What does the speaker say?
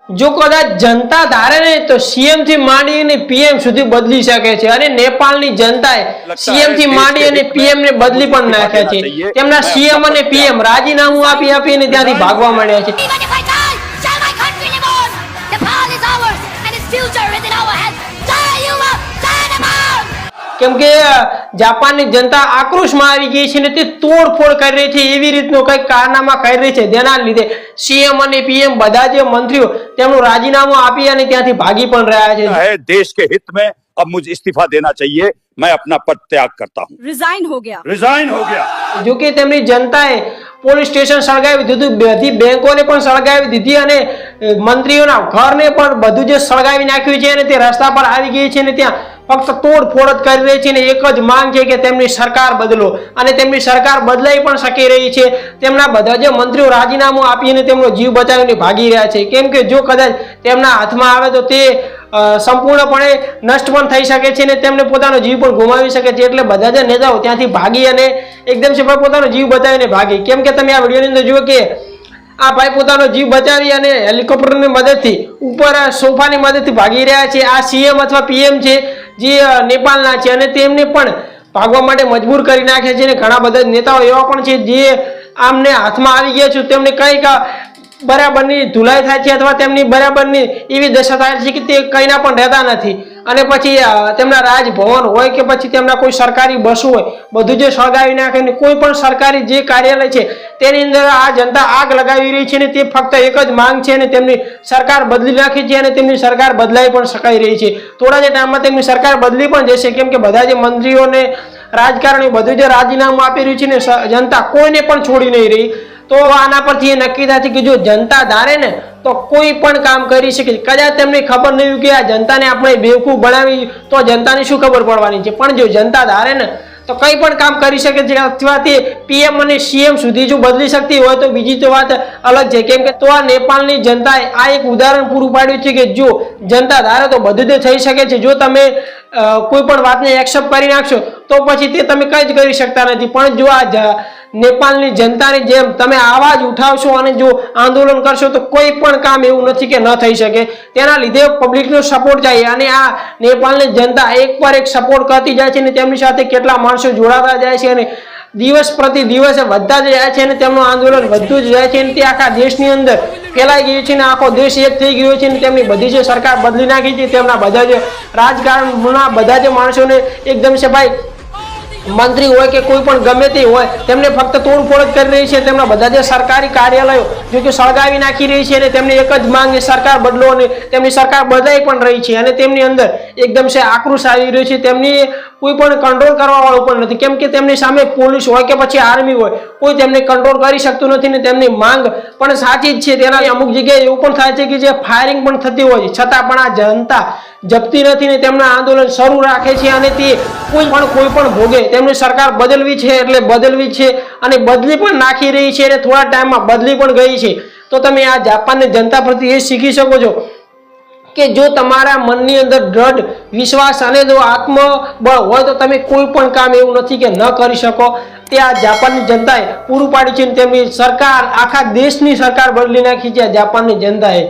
જો કદાચ જનતા ધારે ને તો સીએમ થી માંડીને પીએમ સુધી બદલી શકે છે અને નેપાળની જનતાએ સીએમ થી માંડી અને પીએમ ને બદલી પણ નાખ્યા છે। તેમના સીએમ અને પીએમ રાજીનામું આપી આપીને ત્યાંથી ભાગવા માંડ્યા છે। કેમ કે જાપાનની જનતા આક્રોશમાં આવી ગઈ છે ને તે તોડફોડ કરી રહી છે, એવી રીતનો કઈક કારનામા કરી રહી છે, જેના લીધે સીએમ અને પીએમ બધા જે મંત્રીઓ તેમનું રાજીનામું આપી અને ત્યાંથી ભાગી પણ રહ્યા છે। देश के हित में अब मुझे इस्तीफा देना चाहिए, मैं अपना पद त्याग करता हूं। रिजाइन हो गया। जो कि તેમની જનતાએ પોલીસ સ્ટેશન સળગાવી દીધું, બધી બેંકોને પણ સળગાવી દીધી અને મંત્રીઓના ઘરને પણ બધું જે સળગાવી નાખ્યું છે અને તે રસ્તા પર આવી ગઈ છે ને ત્યાં ફક્ત તોડફોડ જ કરી રહી છે ને એક જ માંગ છે કે તેમની સરકાર બદલો અને તેમની સરકાર બદલાઈ પણ શકી રહી છે। તેમના બધા જે મંત્રીઓ રાજીનામું આપીને તેમનો જીવ બચાવીને ભાગી રહ્યા છે, કેમ કે જો કદાચ તેમના હાથમાં આવે તો તે સંપૂર્ણપણે નષ્ટ પણ થઈ શકે છે ને તેમને પોતાનો જીવ પણ ગુમાવી શકે છે। એટલે બધા જ નેતાઓ ત્યાંથી ભાગી અને એકદમ છે પોતાનો જીવ બચાવીને ભાગી। કેમ કે તમે આ વિડીયોની અંદર જુઓ કે આ ભાઈ પોતાનો જીવ બચાવી અને હેલિકોપ્ટરની મદદથી ઉપર સોફાની મદદથી ભાગી રહ્યા છે। આ સીએમ અથવા પીએમ છે જે નેપાળના છે અને તેમને પણ ભાગવા માટે મજબૂર કરી નાખે છે અને ઘણા બધા નેતાઓ એવા પણ છે જે આમને હાથમાં આવી ગયા છે, તેમને કંઈક બરાબરની ધુલાઈ થાય છે અથવા તેમની બરાબરની એવી દશા થાય છે કે તે કઈના પણ રહેતા નથી અને પછી તેમના રાજભવન હોય કે પછી તેમના કોઈ સરકારી બસો હોય બધું જે સળગાવી નાખે ને કોઈ પણ સરકારી જે કાર્યાલય છે તેની અંદર આ જનતા આગ લગાવી રહી છે ને તે ફક્ત એક જ માંગ છે અને તેમની સરકાર બદલી નાખી છે અને તેમની સરકાર બદલાઈ પણ શકાઈ રહી છે। થોડા જ ટાઈમમાં તેમની સરકાર બદલી પણ જશે, કેમ કે બધા જે મંત્રીઓને રાજકારણી બધું જે રાજીનામું આપી રહ્યું છે ને જનતા કોઈને પણ છોડી નહીં રહી। તો આના પરથી એ નક્કી થાય છે કે જો જનતા ધારે ને તો કોઈ પણ કામ કરી શકે। કદાચ તેમને ખબર નહીં કે આ જનતાને આપણે બેવકૂફ બનાવી તો જનતાને શું ખબર પડવાની છે, પણ જો જનતા ધારે ને તો કંઈ પણ કામ કરી શકે છે અથવા તે પીએમ અને સીએમ સુધી જો બદલી શકતી હોય તો બીજી તો વાત અલગ છે। કેમ કે તો આ નેપાળની જનતાએ આ એક ઉદાહરણ પૂરું પાડ્યું છે કે જો જનતા ધારે તો બધું જ થઈ શકે છે। જો તમે કોઈ પણ વાતને એક્સેપ્ટ કરી નાખશો તો પછી તે તમે કંઈ જ કરી શકતા નથી, પણ જો આ નેપાળની જનતાની જેમ તમે આવાજ ઉઠાવશો અને જો આંદોલન કરશો તો કોઈ પણ કામ એવું નથી કે ન થઈ શકે। તેના લીધે પબ્લિકનો સપોર્ટ જાય અને આ નેપાળની જનતા એક પર એક સપોર્ટ કરતી જાય છે અને તેમની સાથે કેટલા માણસો જોડાતા જાય છે અને દિવસ પ્રતિ દિવસે વધતા જ જાય છે અને તેમનું આંદોલન વધતું જ જાય છે અને તે આખા દેશની અંદર ફેલાઈ ગયું છે અને આખો દેશ એક થઈ ગયો છે અને તેમની બધી જે સરકાર બદલી નાખી છે, તેમના બધા જે રાજકારણના બધા જે માણસોને એકદમ છે ભાઈ મંત્રી હોય કે કોઈ પણ ગમે તે હોય તેમને ફક્ત તોડફોડ જ કરી રહી છે। તેમના બધા જે સરકારી કાર્યાલયો જો કે સળગાવી નાખી રહી છે અને તેમની એક જ માંગ સરકાર બદલો અને તેમની સરકાર બદલાઈ પણ રહી છે અને તેમની અંદર એકદમ છે આક્રોશ આવી રહ્યો છે। તેમની કોઈ પણ કંટ્રોલ કરવા વાળું પણ નથી, કેમ કે તેમની સામે પોલીસ હોય કે પછી આર્મી હોય કોઈ તેમને કંટ્રોલ કરી શકતું નથી ને તેમની માંગ પણ સાચી જ છે। તેના અમુક જગ્યાએ એવું પણ થાય છે કે જે ફાયરિંગ પણ થતી હોય છે છતાં પણ આ જનતા જપતી નથી ને તેમના આંદોલન શરૂ રાખે છે અને તે કોઈ પણ ભોગે તેમની સરકાર બદલવી છે એટલે બદલવી છે અને બદલી પણ નાખી રહી છે અને થોડા ટાઈમમાં બદલી પણ ગઈ છે। તો તમે આ જાપાનની જનતા પરથી એ શીખી શકો છો કે જો તમારા મનની અંદર દ્રઢ વિશ્વાસ અને જો આત્મબળ હોય તો તમે કોઈ પણ કામ એવું નથી કે ન કરી શકો। તે આ જાપાનની જનતાએ પૂરું પાડ્યું છે, તેમની સરકાર આખા દેશની સરકાર બદલી નાખી છે જાપાનની જનતાએ।